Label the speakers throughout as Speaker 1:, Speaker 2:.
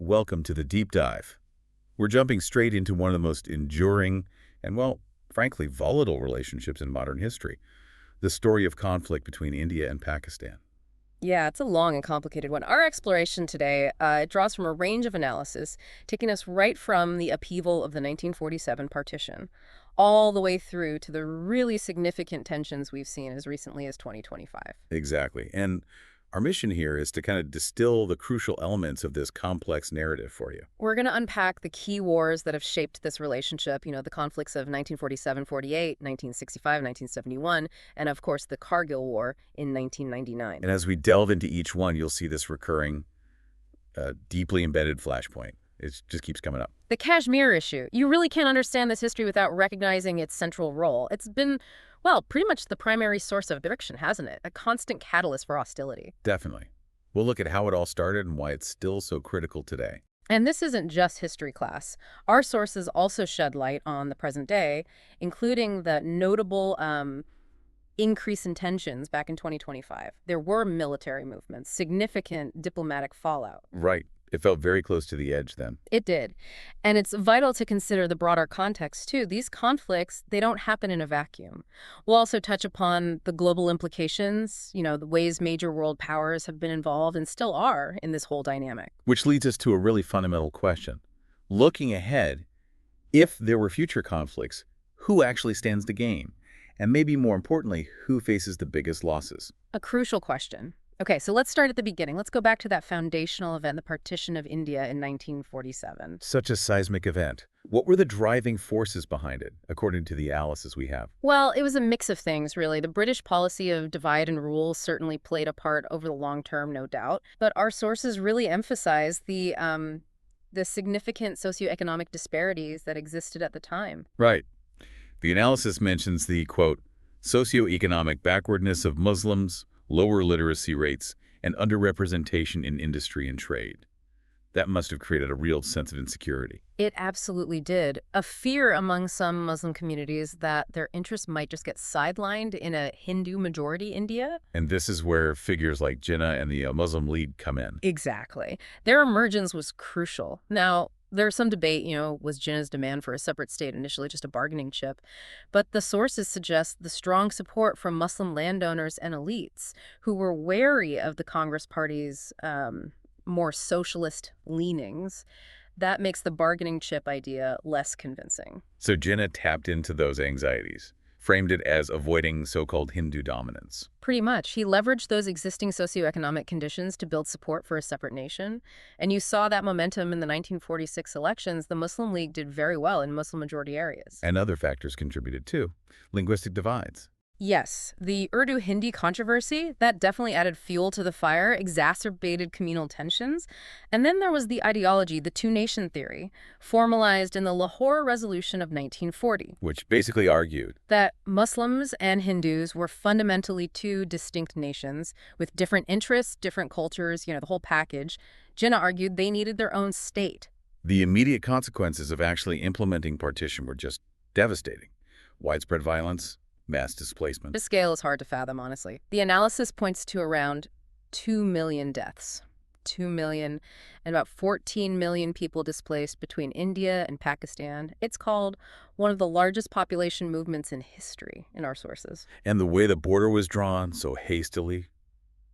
Speaker 1: welcome to the deep dive. We're jumping straight into one of the most enduring and, well, frankly, volatile relationships in modern history, the story of conflict between India and Pakistan.
Speaker 2: Yeah, it's a long and complicated one. Our exploration today, it draws from a range of analysis, taking us right from the upheaval of the 1947 partition, all the way through to the really significant tensions we've seen as recently as 2025.
Speaker 1: Exactly. And our mission here is to kind of distill the crucial elements of this complex narrative for you.
Speaker 2: We're going to unpack the key wars that have shaped this relationship, the conflicts of 1947-48, 1965, 1971, and of course the Kargil War in 1999.
Speaker 1: And as we delve into each one, you'll see this recurring, deeply embedded flashpoint. It just keeps coming up.
Speaker 2: The Kashmir issue. You really can't understand this history without recognizing its central role. It's been, well, pretty much the primary source of friction, hasn't it? A constant catalyst for hostility.
Speaker 1: Definitely. We'll look at how it all started and why it's still so critical today.
Speaker 2: And this isn't just history class. Our sources also shed light on the present day, including the notable increase in tensions back in 2025. There were military movements, significant diplomatic fallout.
Speaker 1: Right. It felt very close to the edge then.
Speaker 2: It did. And it's vital to consider the broader context, too. These conflicts, they don't happen in a vacuum. We'll also touch upon the global implications, the ways major world powers have been involved and still are in this whole dynamic.
Speaker 1: Which leads us to a really fundamental question. Looking ahead, if there were future conflicts, who actually stands to gain? And maybe more importantly, who faces the biggest losses?
Speaker 2: A crucial question. Okay, so let's start at the beginning. Let's go back to that foundational event, the partition of India in 1947.
Speaker 1: Such a seismic event. What were the driving forces behind it, according to the analysis we have?
Speaker 2: Well, it was a mix of things, really. The British policy of divide and rule certainly played a part over the long term, no doubt. But our sources really emphasize the significant socioeconomic disparities that existed at the time.
Speaker 1: Right. The analysis mentions the, quote, socioeconomic backwardness of Muslims, lower literacy rates, and underrepresentation in industry and trade. That must have created a real sense of insecurity.
Speaker 2: It absolutely did. A fear among some Muslim communities that their interests might just get sidelined in a Hindu-majority India.
Speaker 1: And this is where figures like Jinnah and the Muslim League come in.
Speaker 2: Exactly. Their emergence was crucial. Now, there's some debate, was Jinnah's demand for a separate state initially just a bargaining chip? But the sources suggest the strong support from Muslim landowners and elites who were wary of the Congress Party's more socialist leanings. That makes the bargaining chip idea less convincing.
Speaker 1: So Jinnah tapped into those anxieties, framed it as avoiding so-called Hindu dominance.
Speaker 2: Pretty much. He leveraged those existing socioeconomic conditions to build support for a separate nation. And you saw that momentum in the 1946 elections. The Muslim League did very well in Muslim-majority areas.
Speaker 1: And other factors contributed too. Linguistic divides.
Speaker 2: Yes, the Urdu-Hindi controversy, that definitely added fuel to the fire, exacerbated communal tensions. And then there was the ideology, the two-nation theory, formalized in the Lahore Resolution of 1940.
Speaker 1: Which basically argued
Speaker 2: that Muslims and Hindus were fundamentally two distinct nations with different interests, different cultures, the whole package. Jinnah argued they needed their own state.
Speaker 1: The immediate consequences of actually implementing partition were just devastating. Widespread violence, mass displacement.
Speaker 2: The scale is hard to fathom, honestly. The analysis points to around 2 million deaths. 2 million, and about 14 million people displaced between India and Pakistan. It's called one of the largest population movements in history in our sources.
Speaker 1: And the way the border was drawn so hastily,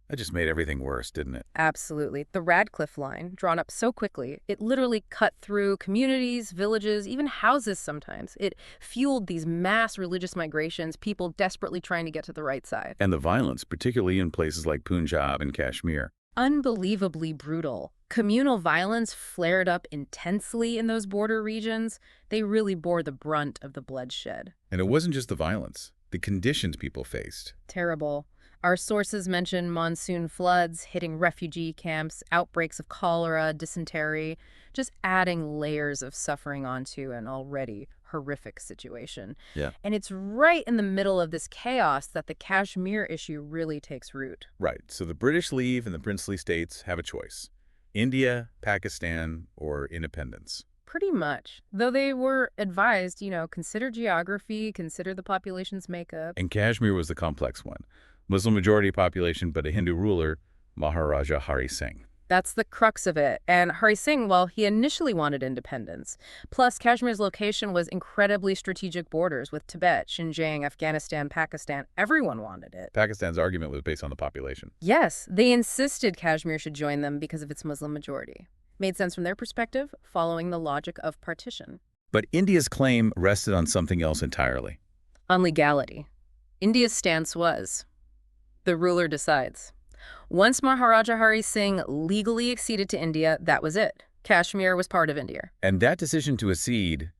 Speaker 1: that just made everything worse, didn't it?
Speaker 2: Absolutely. The Radcliffe Line, drawn up so quickly, it literally cut through communities, villages, even houses sometimes. It fueled these mass religious migrations, people desperately trying to get to the right side.
Speaker 1: And the violence, particularly in places like Punjab and Kashmir.
Speaker 2: Unbelievably brutal. Communal violence flared up intensely in those border regions. They really bore the brunt of the bloodshed.
Speaker 1: And it wasn't just the violence, the conditions people faced.
Speaker 2: Terrible. Our sources mention monsoon floods hitting refugee camps, outbreaks of cholera, dysentery, just adding layers of suffering onto an already horrific situation.
Speaker 1: Yeah.
Speaker 2: And it's right in the middle of this chaos that the Kashmir issue really takes root.
Speaker 1: Right. So the British leave and the princely states have a choice. India, Pakistan, or independence.
Speaker 2: Pretty much. Though they were advised, consider geography, consider the population's makeup.
Speaker 1: And Kashmir was the complex one. Muslim-majority population, but a Hindu ruler, Maharaja Hari Singh.
Speaker 2: That's the crux of it. And Hari Singh, well, he initially wanted independence. Plus, Kashmir's location was incredibly strategic borders with Tibet, Xinjiang, Afghanistan, Pakistan. Everyone wanted it.
Speaker 1: Pakistan's argument was based on the population.
Speaker 2: Yes, they insisted Kashmir should join them because of its Muslim majority. Made sense from their perspective, following the logic of partition.
Speaker 1: But India's claim rested on something else entirely.
Speaker 2: On legality. India's stance was, the ruler decides. Once Maharaja Hari Singh legally acceded to India, that was it. Kashmir was part of India.
Speaker 1: And that decision to accede,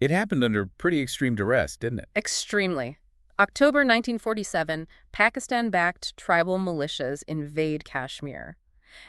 Speaker 1: it happened under pretty extreme duress, didn't it?
Speaker 2: Extremely. October 1947, Pakistan-backed tribal militias invade Kashmir.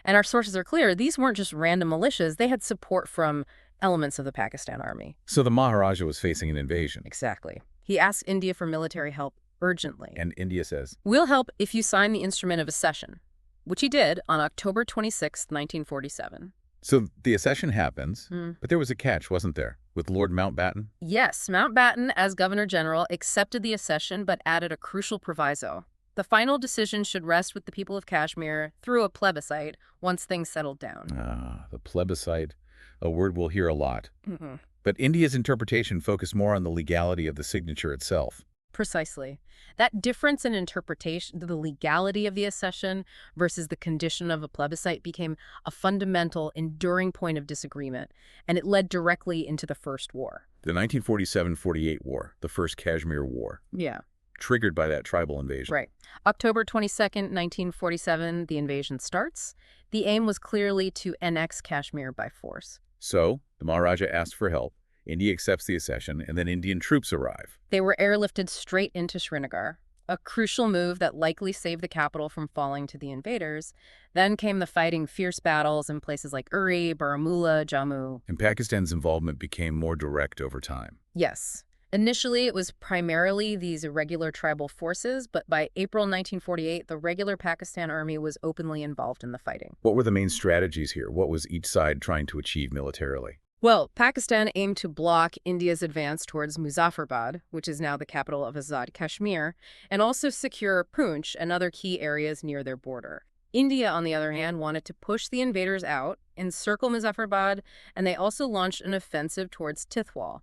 Speaker 2: And our sources are clear, these weren't just random militias, they had support from elements of the Pakistan army.
Speaker 1: So the Maharaja was facing an invasion.
Speaker 2: Exactly. He asked India for military help urgently.
Speaker 1: And India says,
Speaker 2: "We'll help if you sign the instrument of accession," which he did on October 26, 1947.
Speaker 1: so the accession happens, but there was a catch, wasn't there, with Lord Mountbatten?
Speaker 2: Yes, Mountbatten, as Governor General, accepted the accession but added a crucial proviso. The final decision should rest with the people of Kashmir through a plebiscite once things settled down.
Speaker 1: Ah, the plebiscite, a word we'll hear a lot.
Speaker 2: Mm-hmm.
Speaker 1: But India's interpretation focused more on the legality of the signature itself.
Speaker 2: Precisely. That difference in interpretation, the legality of the accession versus the condition of a plebiscite, became a fundamental, enduring point of disagreement, and it led directly into the First War.
Speaker 1: The 1947-48 war, the First Kashmir War,
Speaker 2: Yeah.
Speaker 1: triggered by that tribal invasion.
Speaker 2: Right. October 22nd, 1947, the invasion starts. The aim was clearly to annex Kashmir by force.
Speaker 1: So, the Maharaja asked for help, India accepts the accession, and then Indian troops arrive.
Speaker 2: They were airlifted straight into Srinagar, a crucial move that likely saved the capital from falling to the invaders. Then came the fighting, fierce battles in places like Uri, Baramulla, Jammu.
Speaker 1: And Pakistan's involvement became more direct over time.
Speaker 2: Yes. Initially, it was primarily these irregular tribal forces, but by April 1948, the regular Pakistan army was openly involved in the fighting.
Speaker 1: What were the main strategies here? What was each side trying to achieve militarily?
Speaker 2: Well, Pakistan aimed to block India's advance towards Muzaffarabad, which is now the capital of Azad Kashmir, and also secure Poonch and other key areas near their border. India, on the other hand, wanted to push the invaders out, encircle Muzaffarabad, and they also launched an offensive towards Tithwal.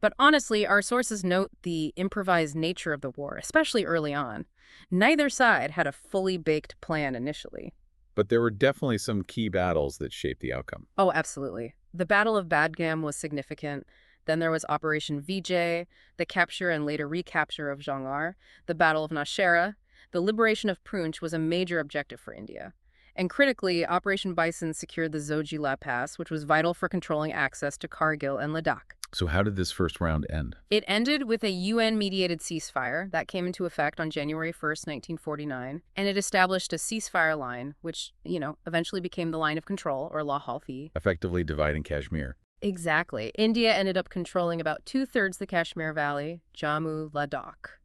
Speaker 2: But honestly, our sources note the improvised nature of the war, especially early on. Neither side had a fully baked plan initially.
Speaker 1: But there were definitely some key battles that shaped the outcome.
Speaker 2: Oh, absolutely. The Battle of Badgam was significant. Then there was Operation Vijay, the capture and later recapture of Jangar, the Battle of Nashera. The liberation of Poonch was a major objective for India. And critically, Operation Bison secured the Zojila Pass, which was vital for controlling access to Kargil and Ladakh.
Speaker 1: So how did this first round end?
Speaker 2: It ended with a UN-mediated ceasefire that came into effect on January 1st, 1949, and it established a ceasefire line, which, eventually became the line of control, or Lahore.
Speaker 1: Effectively dividing Kashmir.
Speaker 2: Exactly. India ended up controlling about two-thirds the Kashmir Valley, Jammu, Ladakh.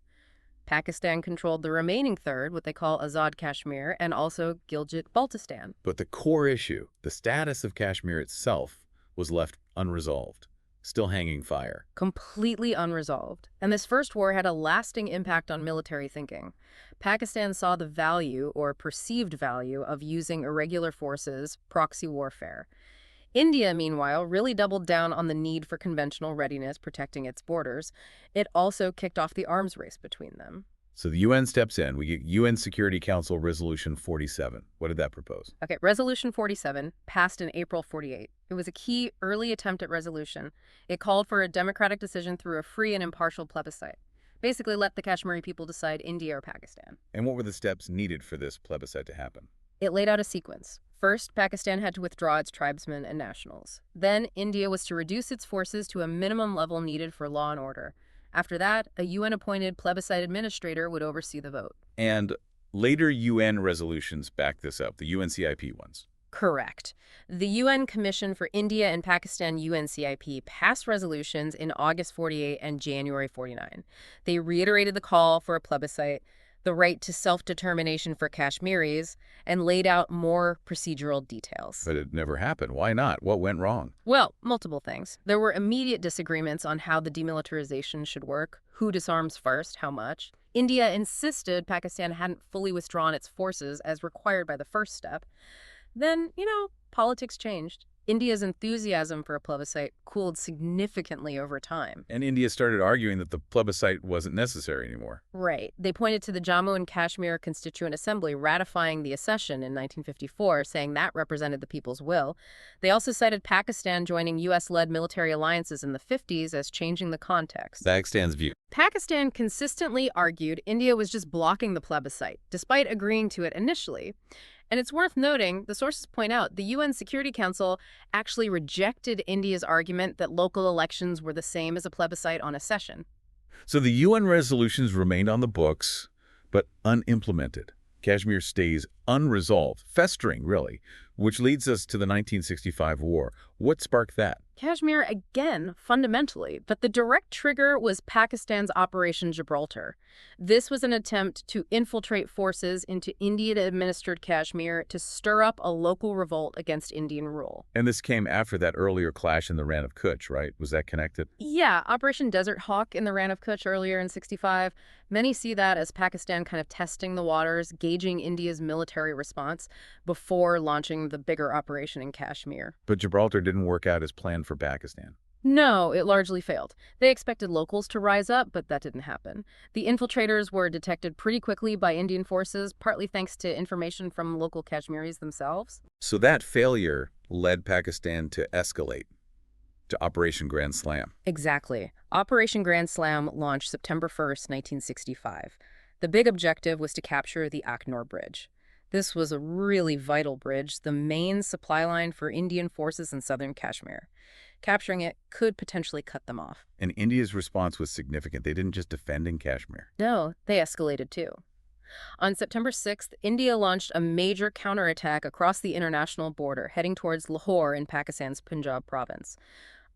Speaker 2: Pakistan controlled the remaining third, what they call Azad Kashmir, and also Gilgit-Baltistan.
Speaker 1: But the core issue, the status of Kashmir itself, was left unresolved. Still hanging fire.
Speaker 2: Completely unresolved. And this first war had a lasting impact on military thinking. Pakistan saw the value, or perceived value, of using irregular forces, proxy warfare. India, meanwhile, really doubled down on the need for conventional readiness protecting its borders. It also kicked off the arms race between them.
Speaker 1: So the UN steps in. We get UN Security Council Resolution 47. What did that propose?
Speaker 2: Okay, Resolution 47 passed in April 48. It was a key early attempt at resolution. It called for a democratic decision through a free and impartial plebiscite. Basically, let the Kashmiri people decide India or Pakistan.
Speaker 1: And what were the steps needed for this plebiscite to happen?
Speaker 2: It laid out a sequence. First, Pakistan had to withdraw its tribesmen and nationals. Then, India was to reduce its forces to a minimum level needed for law and order. After that, a UN-appointed plebiscite administrator would oversee the vote.
Speaker 1: And later UN resolutions backed this up, the UNCIP ones.
Speaker 2: Correct. The UN Commission for India and Pakistan UNCIP passed resolutions in August 48 and January 49. They reiterated the call for a plebiscite, the right to self-determination for Kashmiris, and laid out more procedural details.
Speaker 1: But it never happened. Why not? What went wrong?
Speaker 2: Well, multiple things. There were immediate disagreements on how the demilitarization should work, who disarms first, how much. India insisted Pakistan hadn't fully withdrawn its forces as required by the first step. Then, politics changed. India's enthusiasm for a plebiscite cooled significantly over time.
Speaker 1: And India started arguing that the plebiscite wasn't necessary anymore.
Speaker 2: Right. They pointed to the Jammu and Kashmir Constituent Assembly ratifying the accession in 1954, saying that represented the people's will. They also cited Pakistan joining U.S.-led military alliances in the 50s as changing the context.
Speaker 1: Pakistan's view.
Speaker 2: Pakistan consistently argued India was just blocking the plebiscite, despite agreeing to it initially. And it's worth noting, the sources point out, the UN Security Council actually rejected India's argument that local elections were the same as a plebiscite on accession.
Speaker 1: So the UN resolutions remained on the books, but unimplemented. Kashmir stays unresolved, festering, really, which leads us to the 1965 war. What sparked that?
Speaker 2: Kashmir, again, fundamentally, but the direct trigger was Pakistan's Operation Gibraltar. This was an attempt to infiltrate forces into Indian-administered Kashmir to stir up a local revolt against Indian rule.
Speaker 1: And this came after that earlier clash in the Rann of Kutch, right? Was that connected?
Speaker 2: Yeah, Operation Desert Hawk in the Rann of Kutch earlier in '65. Many see that as Pakistan kind of testing the waters, gauging India's military response before launching the bigger operation in Kashmir.
Speaker 1: But Gibraltar didn't work out as planned for Pakistan.
Speaker 2: No, it largely failed. They expected locals to rise up, but that didn't happen. The infiltrators were detected pretty quickly by Indian forces, partly thanks to information from local Kashmiris themselves.
Speaker 1: So that failure led Pakistan to escalate, to Operation Grand Slam.
Speaker 2: Exactly. Operation Grand Slam launched September 1st, 1965. The big objective was to capture the Aknor Bridge. This was a really vital bridge, the main supply line for Indian forces in southern Kashmir. Capturing it could potentially cut them off.
Speaker 1: And India's response was significant. They didn't just defend in Kashmir.
Speaker 2: No, they escalated too. On September 6th, India launched a major counterattack across the international border, heading towards Lahore in Pakistan's Punjab province.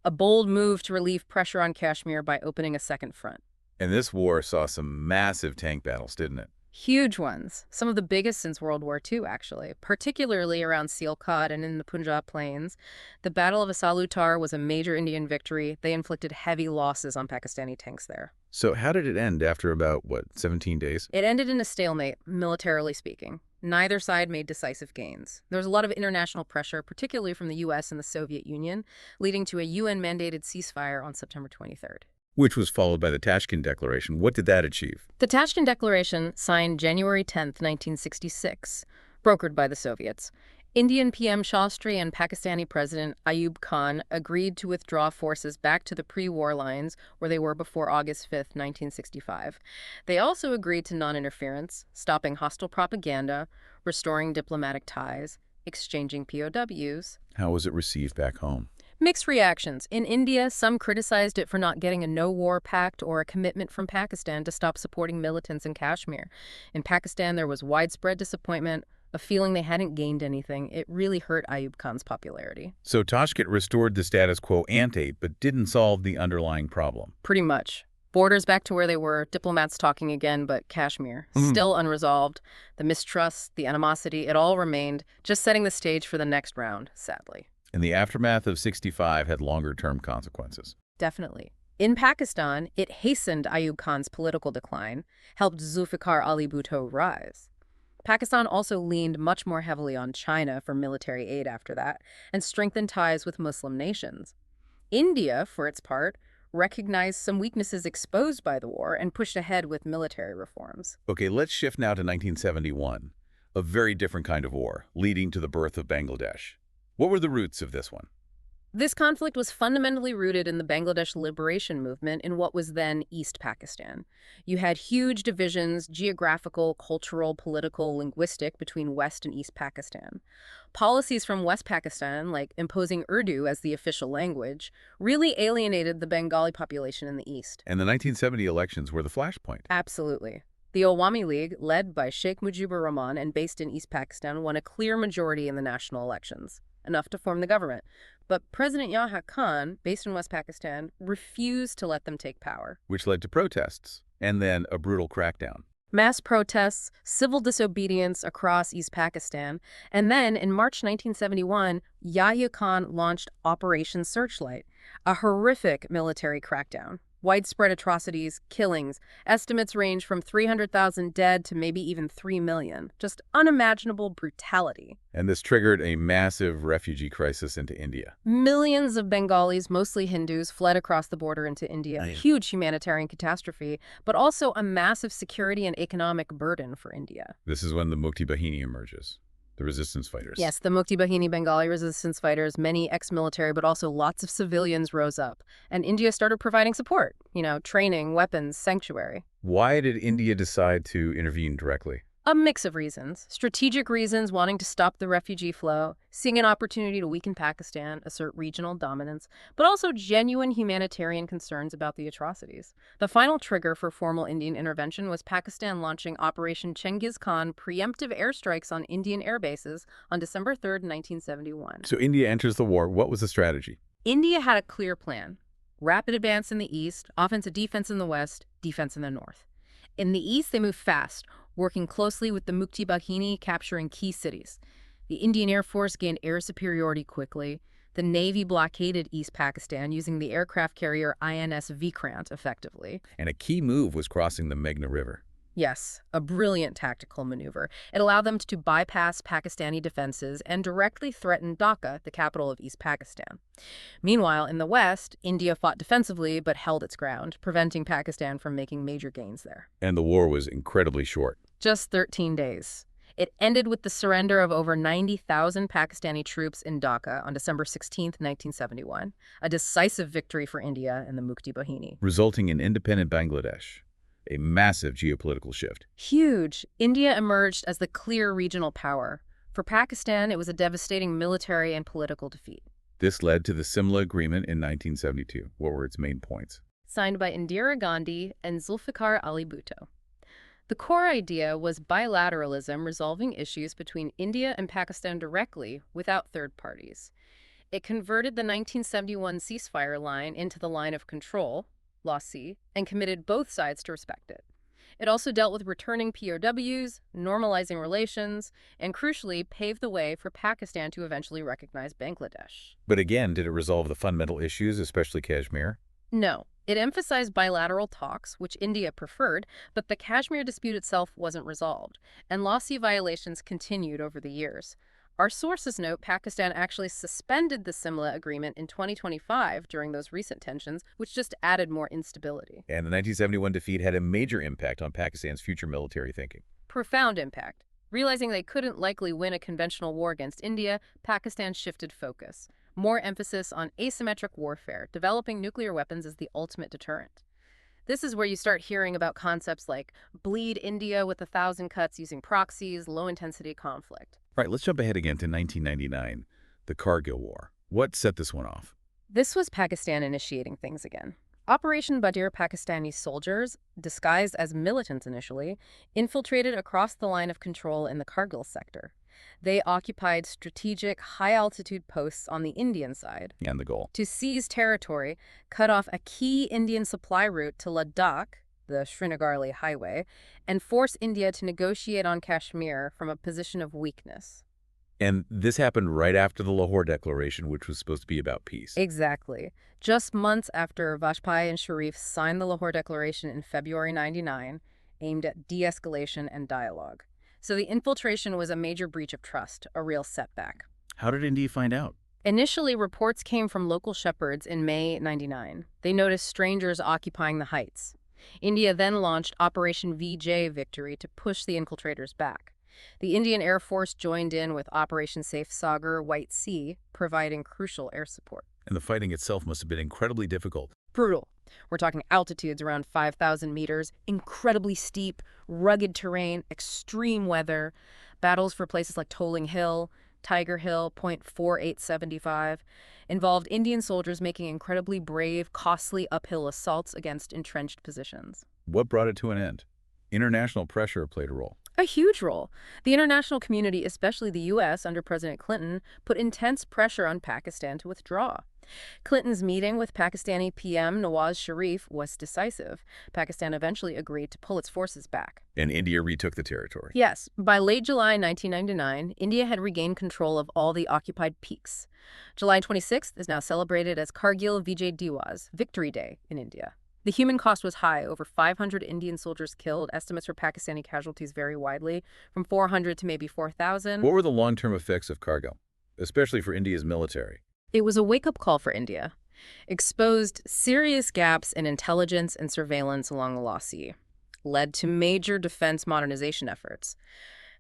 Speaker 2: A bold move to relieve pressure on Kashmir by opening a second front.
Speaker 1: And this war saw some massive tank battles, didn't it?
Speaker 2: Huge ones. Some of the biggest since World War II, actually, particularly around Sialkot and in the Punjab plains. The Battle of Asalutar was a major Indian victory. They inflicted heavy losses on Pakistani tanks there.
Speaker 1: So how did it end after about, 17 days?
Speaker 2: It ended in a stalemate, militarily speaking. Neither side made decisive gains. There was a lot of international pressure, particularly from the U.S. and the Soviet Union, leading to a UN-mandated ceasefire on September 23rd.
Speaker 1: Which was followed by the Tashkent Declaration. What did that achieve?
Speaker 2: The Tashkent Declaration, signed January 10, 1966, brokered by the Soviets. Indian PM Shastri and Pakistani President Ayub Khan agreed to withdraw forces back to the pre-war lines where they were before August 5, 1965. They also agreed to non-interference, stopping hostile propaganda, restoring diplomatic ties, exchanging POWs.
Speaker 1: How was it received back home?
Speaker 2: Mixed reactions. In India, some criticized it for not getting a no-war pact or a commitment from Pakistan to stop supporting militants in Kashmir. In Pakistan, there was widespread disappointment, a feeling they hadn't gained anything. It really hurt Ayub Khan's popularity.
Speaker 1: So Tashkent restored the status quo ante, but didn't solve the underlying problem.
Speaker 2: Pretty much. Borders back to where they were, diplomats talking again, but Kashmir, still unresolved. The mistrust, the animosity, it all remained, just setting the stage for the next round, sadly.
Speaker 1: And the aftermath of '65 had longer-term consequences.
Speaker 2: Definitely. In Pakistan, it hastened Ayub Khan's political decline, helped Zulfikar Ali Bhutto rise. Pakistan also leaned much more heavily on China for military aid after that, and strengthened ties with Muslim nations. India, for its part, recognized some weaknesses exposed by the war and pushed ahead with military reforms.
Speaker 1: Okay, let's shift now to 1971, a very different kind of war, leading to the birth of Bangladesh. What were the roots of this one?
Speaker 2: This conflict was fundamentally rooted in the Bangladesh liberation movement in what was then East Pakistan. You had huge divisions, geographical, cultural, political, linguistic, between West and East Pakistan. Policies from West Pakistan, like imposing Urdu as the official language, really alienated the Bengali population in the East.
Speaker 1: And the 1970 elections were the flashpoint.
Speaker 2: Absolutely. The Awami League, led by Sheikh Mujibur Rahman and based in East Pakistan, won a clear majority in the national elections, enough to form the government. But President Yahya Khan, based in West Pakistan, refused to let them take power.
Speaker 1: Which led to protests, and then a brutal crackdown.
Speaker 2: Mass protests, civil disobedience across East Pakistan, and then in March 1971, Yahya Khan launched Operation Searchlight, a horrific military crackdown. Widespread atrocities, killings. Estimates range from 300,000 dead to maybe even 3 million. Just unimaginable brutality.
Speaker 1: And this triggered a massive refugee crisis into India.
Speaker 2: Millions of Bengalis, mostly Hindus, fled across the border into India. A huge humanitarian catastrophe, but also a massive security and economic burden for India.
Speaker 1: This is when the Mukti Bahini emerges, the resistance fighters.
Speaker 2: Yes, the Mukti Bahini Bengali resistance fighters, many ex-military, but also lots of civilians rose up. And India started providing support, training, weapons, sanctuary.
Speaker 1: Why did India decide to intervene directly?
Speaker 2: A mix of reasons. Strategic reasons, wanting to stop the refugee flow, seeing an opportunity to weaken Pakistan, assert regional dominance, but also genuine humanitarian concerns about the atrocities. The final trigger for formal Indian intervention was Pakistan launching Operation Chengiz Khan preemptive airstrikes on Indian air bases on December 3rd, 1971.
Speaker 1: So India enters the war. What was the strategy?
Speaker 2: India had a clear plan. Rapid advance in the east, offensive defense in the west, defense in the north. In the east, they moved fast, working closely with the Mukti Bahini, capturing key cities. The Indian Air Force gained air superiority quickly. The Navy blockaded East Pakistan using the aircraft carrier INS Vikrant effectively.
Speaker 1: And a key move was crossing the Meghna River.
Speaker 2: Yes, a brilliant tactical maneuver. It allowed them to bypass Pakistani defenses and directly threaten Dhaka, the capital of East Pakistan. Meanwhile, in the west, India fought defensively but held its ground, preventing Pakistan from making major gains there.
Speaker 1: And the war was incredibly short.
Speaker 2: Just 13 days. It ended with the surrender of over 90,000 Pakistani troops in Dhaka on December 16, 1971, a decisive victory for India and the Mukti Bahini.
Speaker 1: Resulting in independent Bangladesh. A massive geopolitical shift.
Speaker 2: Huge. India emerged as the clear regional power. For Pakistan, it was a devastating military and political defeat.
Speaker 1: This led to the Simla Agreement in 1972. What were its main points?
Speaker 2: Signed by Indira Gandhi and Zulfikar Ali Bhutto. The core idea was bilateralism, resolving issues between India and Pakistan directly without third parties. It converted the 1971 ceasefire line into the line of control, Law C, and committed both sides to respect it. It also dealt with returning POWs, normalizing relations, and crucially paved the way for Pakistan to eventually recognize Bangladesh.
Speaker 1: But again, did it resolve the fundamental issues, especially Kashmir?
Speaker 2: No. It emphasized bilateral talks, which India preferred, but the Kashmir dispute itself wasn't resolved, and Law C violations continued over the years. Our sources note Pakistan actually suspended the Simla Agreement in 2025 during those recent tensions, which just added more instability.
Speaker 1: And the 1971 defeat had a major impact on Pakistan's future military thinking.
Speaker 2: Profound impact. Realizing they couldn't likely win a conventional war against India, Pakistan shifted focus. More emphasis on asymmetric warfare, developing nuclear weapons as the ultimate deterrent. This is where you start hearing about concepts like bleed India with 1,000 cuts using proxies, low-intensity conflict.
Speaker 1: Right, let's jump ahead again to 1999, the Kargil War. What set this one off?
Speaker 2: This was Pakistan initiating things again. Operation Badr Pakistani soldiers, disguised as militants initially, infiltrated across the line of control in the Kargil sector. They occupied strategic, high-altitude posts on the Indian side.
Speaker 1: And the goal?
Speaker 2: To seize territory, cut off a key Indian supply route to Ladakh, the Srinagarli Highway, and force India to negotiate on Kashmir from a position of weakness.
Speaker 1: And this happened right after the Lahore Declaration, which was supposed to be about peace.
Speaker 2: Exactly. Just months after Vajpayee and Sharif signed the Lahore Declaration in February '99, aimed at de-escalation and dialogue. So the infiltration was a major breach of trust, a real setback.
Speaker 1: How did India find out?
Speaker 2: Initially, reports came from local shepherds in May '99. They noticed strangers occupying the heights. India then launched Operation Vijay Victory to push the infiltrators back. The Indian Air Force joined in with Operation Safe Sagar White Sea, providing crucial air support.
Speaker 1: And the fighting itself must have been incredibly difficult.
Speaker 2: Brutal. We're talking altitudes around 5,000 meters, incredibly steep, rugged terrain, extreme weather, battles for places like Tolling Hill, Tiger Hill, Point 4875, involved Indian soldiers making incredibly brave, costly uphill assaults against entrenched positions.
Speaker 1: What brought it to an end? International pressure played a role.
Speaker 2: A huge role. The international community, especially the U.S. under President Clinton, put intense pressure on Pakistan to withdraw. Clinton's meeting with Pakistani PM Nawaz Sharif was decisive. Pakistan eventually agreed to pull its forces back.
Speaker 1: And India retook the territory.
Speaker 2: Yes, by late July 1999, India had regained control of all the occupied peaks. July 26th is now celebrated as Kargil Vijay Diwaz, Victory Day in India. The human cost was high, over 500 Indian soldiers killed. Estimates for Pakistani casualties vary widely, from 400 to maybe 4,000.
Speaker 1: What were the long-term effects of Kargil, especially for India's military?
Speaker 2: It was a wake-up call for India. Exposed serious gaps in intelligence and surveillance along the Law Sea. Led to major defense modernization efforts.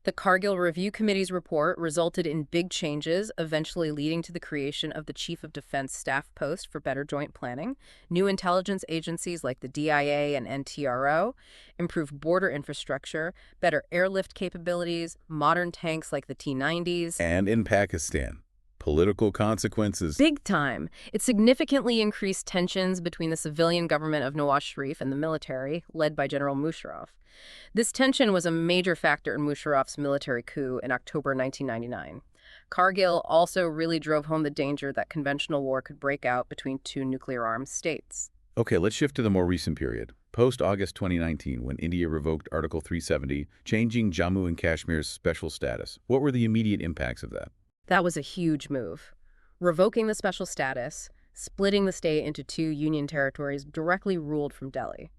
Speaker 2: The Kargil Review Committee's report resulted in big changes, eventually leading to the creation of the Chief of Defense Staff post for better joint planning, new intelligence agencies like the DIA and NTRO, improved border infrastructure, better airlift capabilities, modern tanks like the T-90s.
Speaker 1: And in Pakistan, political consequences.
Speaker 2: Big time. It significantly increased tensions between the civilian government of Nawaz Sharif and the military, led by General Musharraf. This tension was a major factor in Musharraf's military coup in October 1999. Kargil also really drove home the danger that conventional war could break out between two nuclear-armed states.
Speaker 1: Okay, let's shift to the more recent period, post-August 2019, when India revoked Article 370, changing Jammu and Kashmir's special status. What were the immediate impacts of that?
Speaker 2: That was a huge move. Revoking the special status, splitting the state into two union territories directly ruled from Delhi.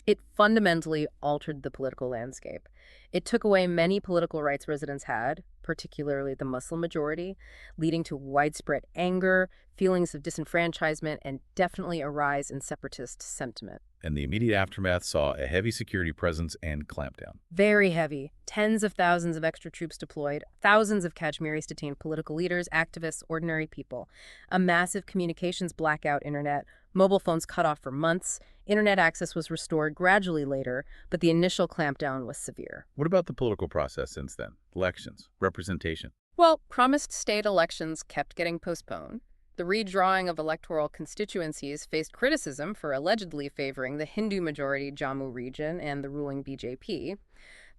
Speaker 2: It fundamentally altered the political landscape. It took away many political rights residents had, particularly the Muslim majority, leading to widespread anger, feelings of disenfranchisement, and definitely a rise in separatist sentiment.
Speaker 1: And the immediate aftermath saw a heavy security presence and clampdown.
Speaker 2: Very heavy. Tens of thousands of extra troops deployed, thousands of Kashmiris detained, political leaders, activists, ordinary people. A massive communications blackout, internet, mobile phones cut off for months. Internet access was restored gradually later, but the initial clampdown was severe.
Speaker 1: What about the political process since then? Elections, representation.
Speaker 2: Well, promised state elections kept getting postponed. The redrawing of electoral constituencies faced criticism for allegedly favoring the Hindu-majority Jammu region and the ruling BJP.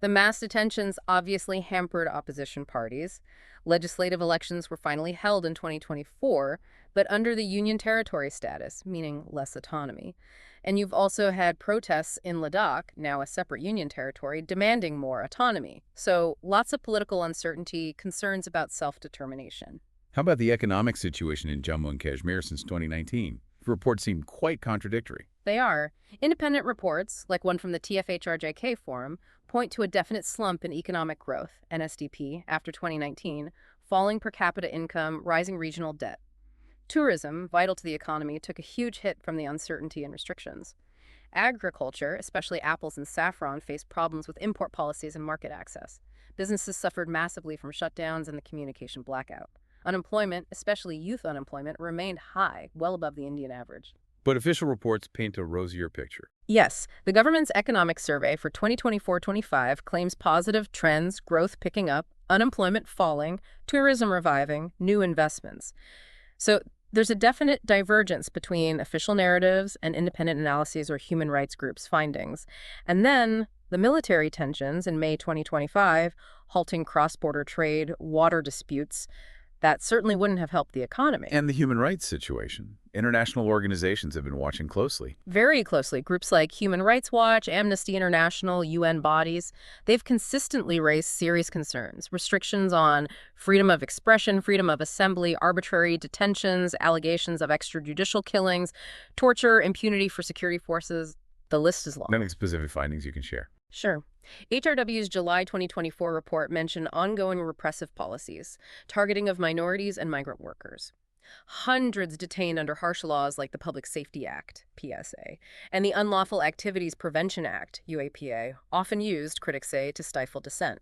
Speaker 2: The mass detentions obviously hampered opposition parties. Legislative elections were finally held in 2024, but under the Union Territory status, meaning less autonomy. And you've also had protests in Ladakh, now a separate Union territory, demanding more autonomy. So lots of political uncertainty, concerns about self-determination.
Speaker 1: How about the economic situation in Jammu and Kashmir since 2019? Reports seem quite contradictory.
Speaker 2: They are. Independent reports, like one from the TFHRJK Forum, point to a definite slump in economic growth, NSDP, after 2019, falling per capita income, rising regional debt. Tourism, vital to the economy, took a huge hit from the uncertainty and restrictions. Agriculture, especially apples and saffron, faced problems with import policies and market access. Businesses suffered massively from shutdowns and the communication blackout. Unemployment, especially youth unemployment, remained high, well above the Indian average.
Speaker 1: But official reports paint a rosier picture.
Speaker 2: Yes, the government's economic survey for 2024-25 claims positive trends, growth picking up, unemployment falling, tourism reviving, new investments. So there's a definite divergence between official narratives and independent analyses or human rights groups' findings. And then the military tensions in May 2025, halting cross-border trade, water disputes, that certainly wouldn't have helped the economy.
Speaker 1: And the human rights situation. International organizations have been watching closely.
Speaker 2: Very closely. Groups like Human Rights Watch, Amnesty International, UN bodies, they've consistently raised serious concerns. Restrictions on freedom of expression, freedom of assembly, arbitrary detentions, allegations of extrajudicial killings, torture, impunity for security forces. The list is long.
Speaker 1: Any specific findings you can share?
Speaker 2: Sure. HRW's July 2024 report mentioned ongoing repressive policies, targeting of minorities and migrant workers. Hundreds detained under harsh laws like the Public Safety Act, PSA, and the Unlawful Activities Prevention Act, UAPA, often used, critics say, to stifle dissent.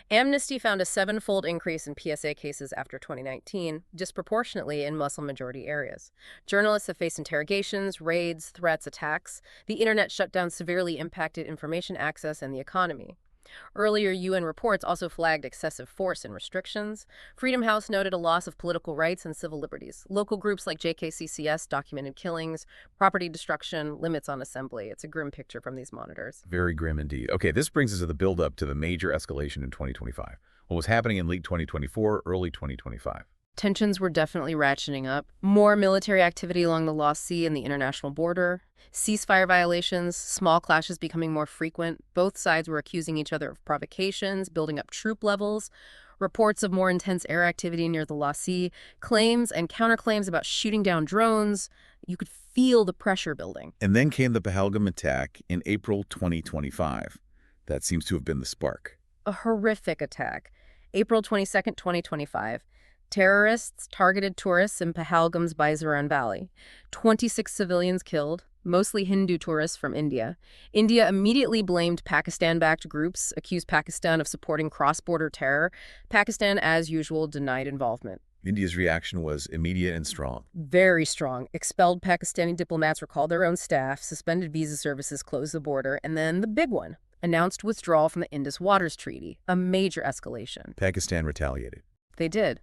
Speaker 2: Amnesty found a seven-fold increase in PSA cases after 2019, disproportionately in Muslim-majority areas. Journalists have faced interrogations, raids, threats, attacks. The internet shutdown severely impacted information access and the economy. Earlier UN reports also flagged excessive force and restrictions. Freedom House noted a loss of political rights and civil liberties. Local groups like JKCCS documented killings, property destruction, limits on assembly. It's a grim picture from these monitors.
Speaker 1: Very grim indeed. Okay, this brings us to the build-up to the major escalation in 2025. What was happening in late 2024, early 2025?
Speaker 2: Tensions were definitely ratcheting up. More military activity along the Law Sea and the international border. Ceasefire violations, small clashes becoming more frequent. Both sides were accusing each other of provocations, building up troop levels. Reports of more intense air activity near the Law Sea. Claims and counterclaims about shooting down drones. You could feel the pressure building.
Speaker 1: And then came the Pahalgam attack in April 2025. That seems to have been the spark.
Speaker 2: A horrific attack. April 22nd, 2025. Terrorists targeted tourists in Pahalgam's Baizaran Valley. 26 civilians killed, mostly Hindu tourists from India. India immediately blamed Pakistan-backed groups, accused Pakistan of supporting cross-border terror. Pakistan, as usual, denied involvement.
Speaker 1: India's reaction was immediate and strong.
Speaker 2: Very strong. Expelled Pakistani diplomats, recalled their own staff, suspended visa services, closed the border, and then the big one, announced withdrawal from the Indus Waters Treaty, a major escalation.
Speaker 1: Pakistan retaliated.
Speaker 2: They did.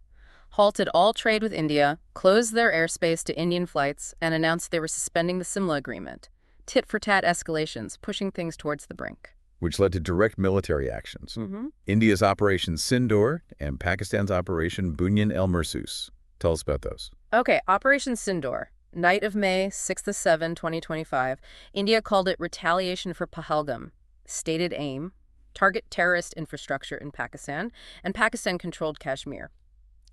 Speaker 2: Halted all trade with India, closed their airspace to Indian flights, and announced they were suspending the Simla Agreement. Tit-for-tat escalations, pushing things towards the brink.
Speaker 1: Which led to direct military actions. India's Operation Sindoor and Pakistan's Operation Bunyan el-Mersus. Tell us about those.
Speaker 2: Okay, Operation Sindoor. Night of May 6-7, 2025. India called it retaliation for Pahalgam. Stated aim, target terrorist infrastructure in Pakistan, and Pakistan-controlled Kashmir.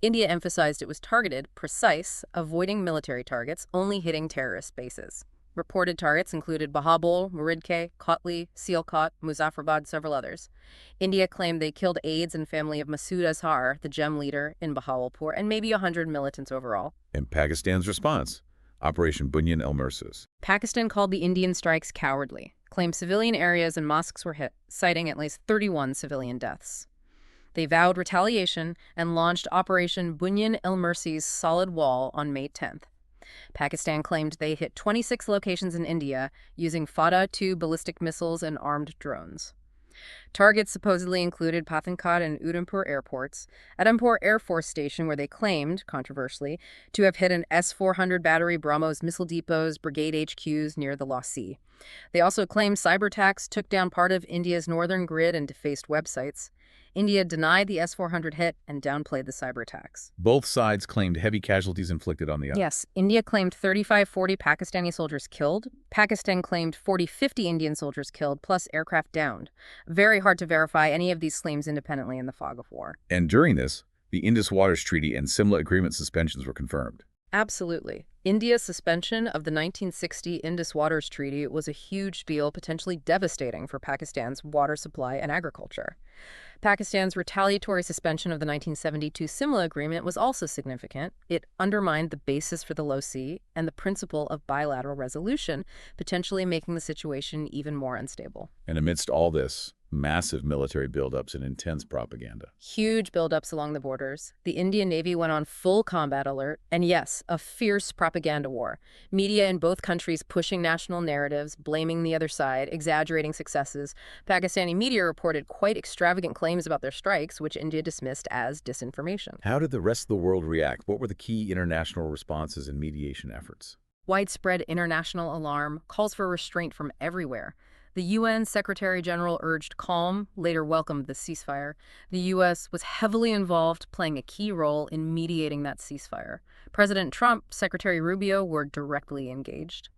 Speaker 2: India emphasized it was targeted, precise, avoiding military targets, only hitting terrorist bases. Reported targets included Bahawalpur, Muridke, Kotli, Sialkot, Muzaffarabad, several others. India claimed they killed aides and family of Masood Azhar, the GEM leader, in Bahawalpur, and maybe 100 militants overall.
Speaker 1: And Pakistan's response, Operation Bunyan el-Mersus.
Speaker 2: Pakistan called the Indian strikes cowardly, claimed civilian areas and mosques were hit, citing at least 31 civilian deaths. They vowed retaliation and launched Operation Bunyan el-Mersi's Solid Wall on May 10th. Pakistan claimed they hit 26 locations in India using Fateh-2 ballistic missiles and armed drones. Targets supposedly included Pathankot and Udhampur airports, Udhampur Air Force Station, where they claimed, controversially, to have hit an S-400 battery BrahMos missile depots, brigade HQs near the Lost Sea. They also claimed cyber attacks took down part of India's northern grid and defaced websites. India denied the S-400 hit and downplayed the cyber attacks.
Speaker 1: Both sides claimed heavy casualties inflicted on the other.
Speaker 2: Yes, India claimed 35-40 Pakistani soldiers killed. Pakistan claimed 40-50 Indian soldiers killed, plus aircraft downed. Very hard to verify any of these claims independently in the fog of war.
Speaker 1: And during this, the Indus Waters Treaty and Simla Agreement suspensions were confirmed.
Speaker 2: Absolutely. India's suspension of the 1960 Indus Waters Treaty was a huge deal, potentially devastating for Pakistan's water supply and agriculture. Pakistan's retaliatory suspension of the 1972 Simla Agreement was also significant. It undermined the basis for the LoC and the principle of bilateral resolution, potentially making the situation even more unstable.
Speaker 1: And amidst all this, massive military buildups and intense propaganda.
Speaker 2: Huge buildups along the borders. The Indian Navy went on full combat alert, and yes, a fierce propaganda war. Media in both countries pushing national narratives, blaming the other side, exaggerating successes. Pakistani media reported quite extravagant claims about their strikes, which India dismissed as disinformation.
Speaker 1: How did the rest of the world react? What were the key international responses and mediation efforts?
Speaker 2: Widespread international alarm, calls for restraint from everywhere. The UN Secretary-General urged calm, later welcomed the ceasefire. The U.S. was heavily involved, playing a key role in mediating that ceasefire. President Trump, Secretary Rubio were directly engaged.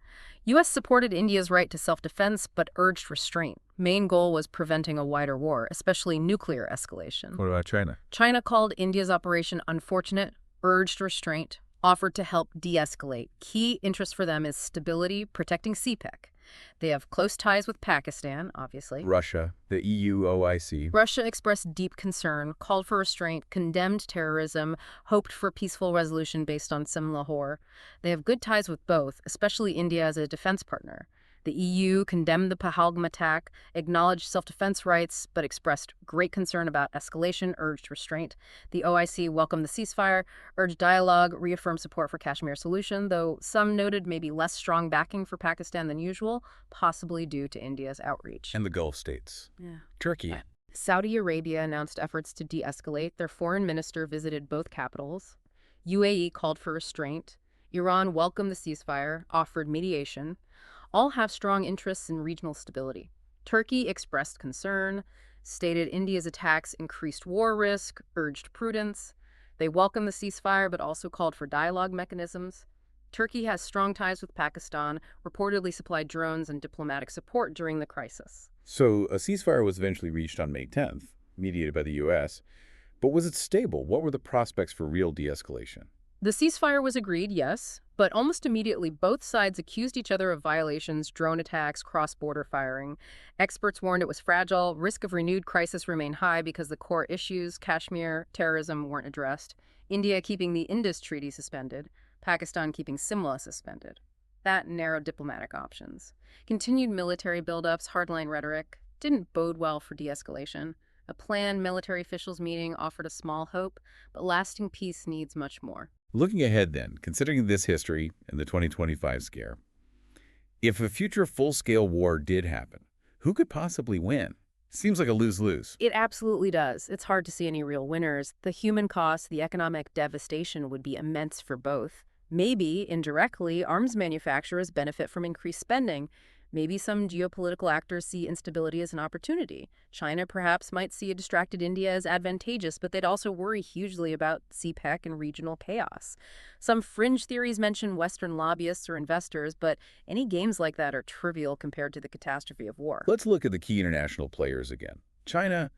Speaker 2: U.S. supported India's right to self-defense, but urged restraint. Main goal was preventing a wider war, especially nuclear escalation.
Speaker 1: What about China?
Speaker 2: China called India's operation unfortunate, urged restraint, offered to help de-escalate. Key interest for them is stability, protecting CPEC. They have close ties with Pakistan, obviously.
Speaker 1: Russia, the EU, OIC.
Speaker 2: Russia expressed deep concern, called for restraint, condemned terrorism, hoped for peaceful resolution based on Lahore. They have good ties with both, especially India as a defense partner. The EU condemned the Pahalgam attack, acknowledged self-defense rights, but expressed great concern about escalation, urged restraint. The OIC welcomed the ceasefire, urged dialogue, reaffirmed support for Kashmir solution, though some noted maybe less strong backing for Pakistan than usual, possibly due to India's outreach.
Speaker 1: And the Gulf states.
Speaker 2: Yeah.
Speaker 1: Turkey.
Speaker 2: Saudi Arabia announced efforts to de-escalate. Their foreign minister visited both capitals. UAE called for restraint. Iran welcomed the ceasefire, offered mediation. All have strong interests in regional stability. Turkey expressed concern, stated India's attacks increased war risk, urged prudence. They welcomed the ceasefire but also called for dialogue mechanisms. Turkey has strong ties with Pakistan, reportedly supplied drones and diplomatic support during the crisis.
Speaker 1: So a ceasefire was eventually reached on May 10th, mediated by the U.S., but was it stable? What were the prospects for real de-escalation?
Speaker 2: The ceasefire was agreed, yes, but almost immediately both sides accused each other of violations, drone attacks, cross-border firing. Experts warned it was fragile, risk of renewed crisis remained high because the core issues, Kashmir, terrorism, weren't addressed. India keeping the Indus Treaty suspended, Pakistan keeping Simla suspended. That narrowed diplomatic options. Continued military buildups, hardline rhetoric, didn't bode well for de-escalation. A planned military officials meeting offered a small hope, but lasting peace needs much more.
Speaker 1: Looking ahead then, considering this history and the 2025 scare, if a future full-scale war did happen, who could possibly win? Seems like a lose-lose.
Speaker 2: It absolutely does. It's hard to see any real winners. The human cost, the economic devastation would be immense for both. Maybe, indirectly, arms manufacturers benefit from increased spending. Maybe some geopolitical actors see instability as an opportunity. China perhaps might see a distracted India as advantageous, but they'd also worry hugely about CPEC and regional chaos. Some fringe theories mention Western lobbyists or investors, but any games like that are trivial compared to the catastrophe of war.
Speaker 1: Let's look at the key international players again. China,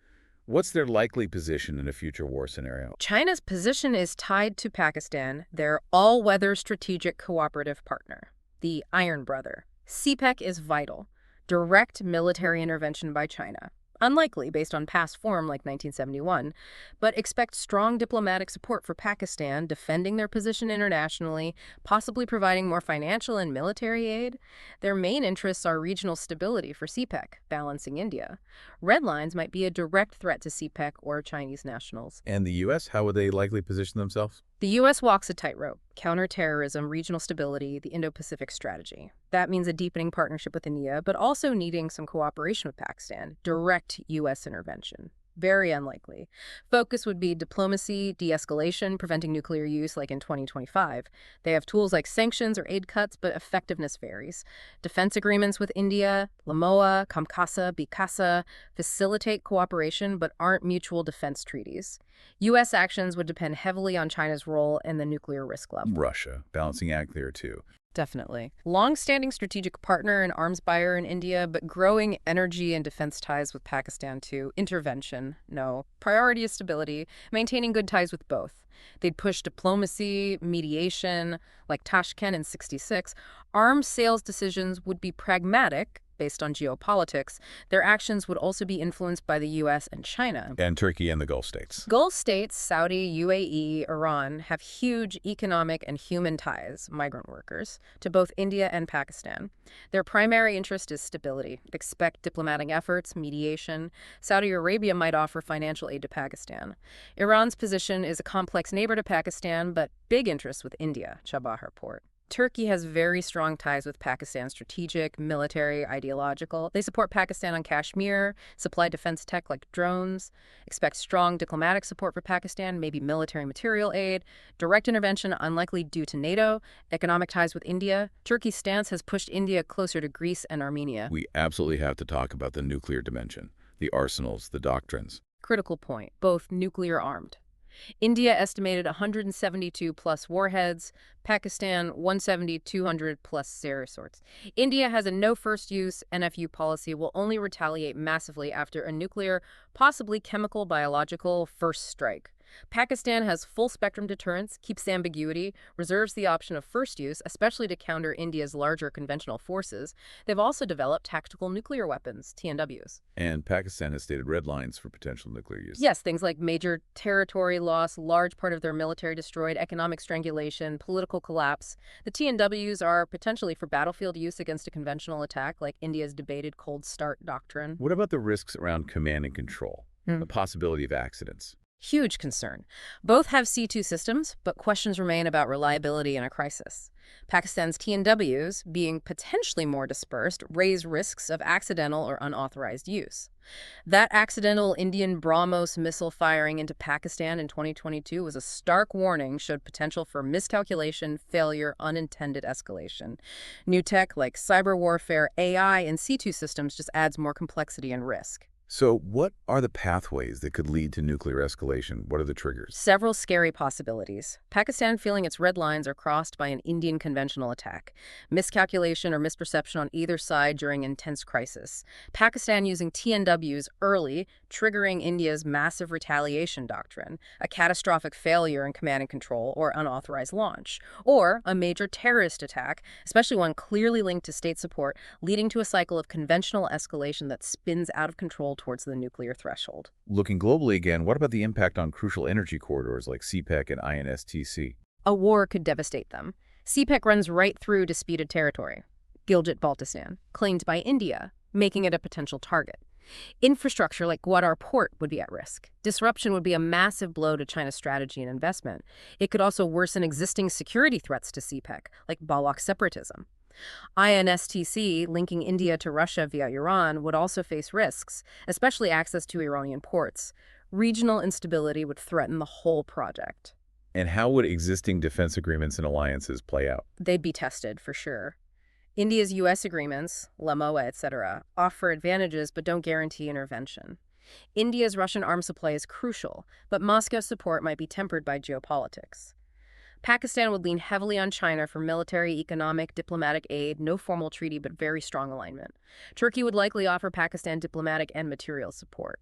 Speaker 1: what's their likely position in a future war scenario?
Speaker 2: China's position is tied to Pakistan, their all-weather strategic cooperative partner, the Iron Brother. CPEC is vital. Direct military intervention by China. Unlikely based on past form like 1971, but expect strong diplomatic support for Pakistan, defending their position internationally, possibly providing more financial and military aid. Their main interests are regional stability for CPEC, balancing India. Red lines might be a direct threat to CPEC or Chinese nationals.
Speaker 1: And the U.S., how would they likely position themselves?
Speaker 2: The U.S. walks a tightrope: counterterrorism, regional stability, the Indo-Pacific strategy. That means a deepening partnership with India, but also needing some cooperation with Pakistan. Direct U.S. intervention. Very unlikely. Focus would be diplomacy, de-escalation, preventing nuclear use like in 2025. They have tools like sanctions or aid cuts, but effectiveness varies. Defense agreements with India, LAMOA, Kamkasa, Bikasa, facilitate cooperation but aren't mutual defense treaties. U.S. actions would depend heavily on China's role in the nuclear risk level.
Speaker 1: Russia, balancing act there too.
Speaker 2: Definitely. Long-standing strategic partner and arms buyer in India, but growing energy and defense ties with Pakistan too. Intervention, no. Priority is stability, maintaining good ties with both. They'd push diplomacy, mediation, like Tashkent in '66. Arms sales decisions would be pragmatic, based on geopolitics. Their actions would also be influenced by the U.S. and China.
Speaker 1: And Turkey and the Gulf states.
Speaker 2: Gulf states, Saudi, UAE, Iran, have huge economic and human ties, migrant workers, to both India and Pakistan. Their primary interest is stability. Expect diplomatic efforts, mediation. Saudi Arabia might offer financial aid to Pakistan. Iran's position is a complex neighbor to Pakistan, but big interest with India, Chabahar Port. Turkey has very strong ties with Pakistan, strategic, military, ideological. They support Pakistan on Kashmir, supply defense tech like drones, expect strong diplomatic support for Pakistan, maybe military material aid, direct intervention unlikely due to NATO, economic ties with India. Turkey's stance has pushed India closer to Greece and Armenia.
Speaker 1: We absolutely have to talk about the nuclear dimension, the arsenals, the doctrines.
Speaker 2: Critical point, both nuclear armed. India estimated 172 plus warheads, Pakistan 170, 200 plus serious sorts. India has a no first use NFU policy, will only retaliate massively after a nuclear, possibly chemical, biological first strike. Pakistan has full spectrum deterrence, keeps ambiguity, reserves the option of first use, especially to counter India's larger conventional forces. They've also developed tactical nuclear weapons, TNWs.
Speaker 1: And Pakistan has stated red lines for potential nuclear use.
Speaker 2: Yes, things like major territory loss, large part of their military destroyed, economic strangulation, political collapse. The TNWs are potentially for battlefield use against a conventional attack, like India's debated cold start doctrine.
Speaker 1: What about the risks around command and control? The possibility of accidents?
Speaker 2: Huge concern. Both have C2 systems, but questions remain about reliability in a crisis. Pakistan's TNWs, being potentially more dispersed, raise risks of accidental or unauthorized use. That accidental Indian BrahMos missile firing into Pakistan in 2022 was a stark warning, showed potential for miscalculation, failure, unintended escalation. New tech like cyber warfare, AI, and C2 systems just adds more complexity and risk.
Speaker 1: So what are the pathways that could lead to nuclear escalation? What are the triggers?
Speaker 2: Several scary possibilities. Pakistan feeling its red lines are crossed by an Indian conventional attack. Miscalculation or misperception on either side during intense crisis. Pakistan using TNWs early, triggering India's massive retaliation doctrine. A catastrophic failure in command and control or unauthorized launch. Or a major terrorist attack, especially one clearly linked to state support, leading to a cycle of conventional escalation that spins out of control towards the nuclear threshold.
Speaker 1: Looking globally again, what about the impact on crucial energy corridors like CPEC and INSTC?
Speaker 2: A war could devastate them. CPEC runs right through disputed territory, Gilgit-Baltistan, claimed by India, making it a potential target. Infrastructure like Gwadar Port would be at risk. Disruption would be a massive blow to China's strategy and investment. It could also worsen existing security threats to CPEC, like Balak separatism. INSTC, linking India to Russia via Iran, would also face risks, especially access to Iranian ports. Regional instability would threaten the whole project.
Speaker 1: And how would existing defense agreements and alliances play out?
Speaker 2: They'd be tested, for sure. India's U.S. agreements, LMOA, etc., offer advantages but don't guarantee intervention. India's Russian arms supply is crucial, but Moscow's support might be tempered by geopolitics. Pakistan would lean heavily on China for military, economic, diplomatic aid, no formal treaty but very strong alignment. Turkey would likely offer Pakistan diplomatic and material support.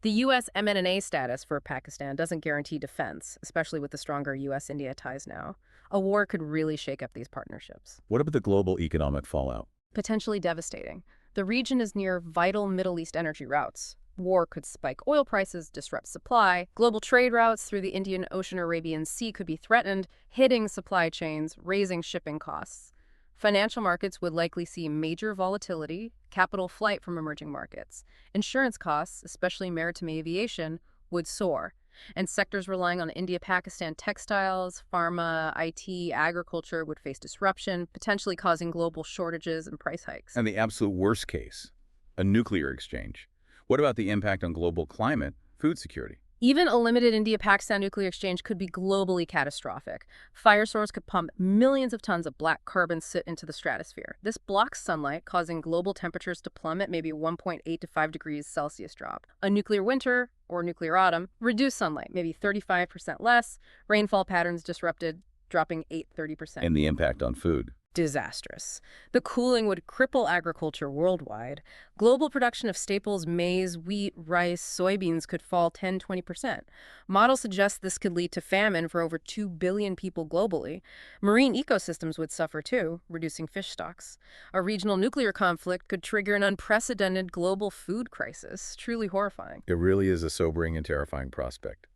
Speaker 2: The U.S. MNA status for Pakistan doesn't guarantee defense, especially with the stronger U.S.-India ties now. A war could really shake up these partnerships.
Speaker 1: What about the global economic fallout?
Speaker 2: Potentially devastating. The region is near vital Middle East energy routes. War could spike oil prices, disrupt supply. Global trade routes through the Indian Ocean or Arabian Sea could be threatened, hitting supply chains, raising shipping costs. Financial markets would likely see major volatility, capital flight from emerging markets. Insurance costs, especially maritime aviation, would soar. And sectors relying on India-Pakistan textiles, pharma, IT, agriculture would face disruption, potentially causing global shortages and price hikes.
Speaker 1: And the absolute worst case, a nuclear exchange. What about the impact on global climate, food security?
Speaker 2: Even a limited India-Pakistan nuclear exchange could be globally catastrophic. Fire source could pump millions of tons of black carbon soot into the stratosphere. This blocks sunlight, causing global temperatures to plummet, maybe 1.8 to 5 degrees Celsius drop. A nuclear winter, or nuclear autumn, reduced sunlight, maybe 35% less, rainfall patterns disrupted, dropping 8–30%.
Speaker 1: And the impact on food.
Speaker 2: Disastrous. The cooling would cripple agriculture worldwide. Global production of staples, maize, wheat, rice, soybeans could fall 10–20%. Models suggest this could lead to famine for over 2 billion people globally. Marine ecosystems would suffer too, reducing fish stocks. A regional nuclear conflict could trigger an unprecedented global food crisis. Truly horrifying.
Speaker 1: It really is a sobering and terrifying prospect.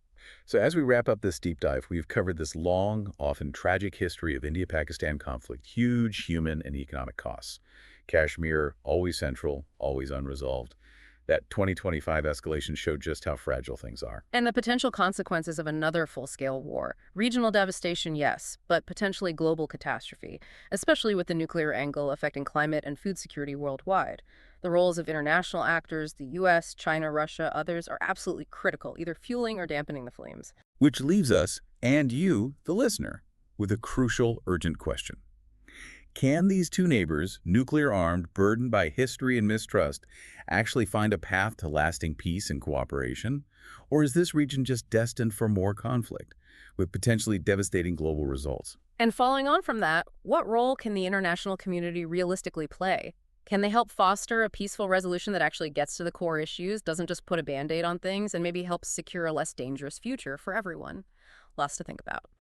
Speaker 1: So as we wrap up this deep dive, we've covered this long, often tragic history of India-Pakistan conflict, huge human and economic costs. Kashmir, always central, always unresolved. That 2025 escalation showed just how fragile things are.
Speaker 2: And the potential consequences of another full-scale war. Regional devastation, yes, but potentially global catastrophe, especially with the nuclear angle affecting climate and food security worldwide. The roles of international actors, the U.S., China, Russia, others, are absolutely critical, either fueling or dampening the flames.
Speaker 1: Which leaves us, and you, the listener, with a crucial, urgent question. Can these two neighbors, nuclear-armed, burdened by history and mistrust, actually find a path to lasting peace and cooperation? Or is this region just destined for more conflict, with potentially devastating global results?
Speaker 2: And following on from that, what role can the international community realistically play? Can they help foster a peaceful resolution that actually gets to the core issues, doesn't just put a Band-Aid on things, and maybe helps secure a less dangerous future for everyone? Lots to think about.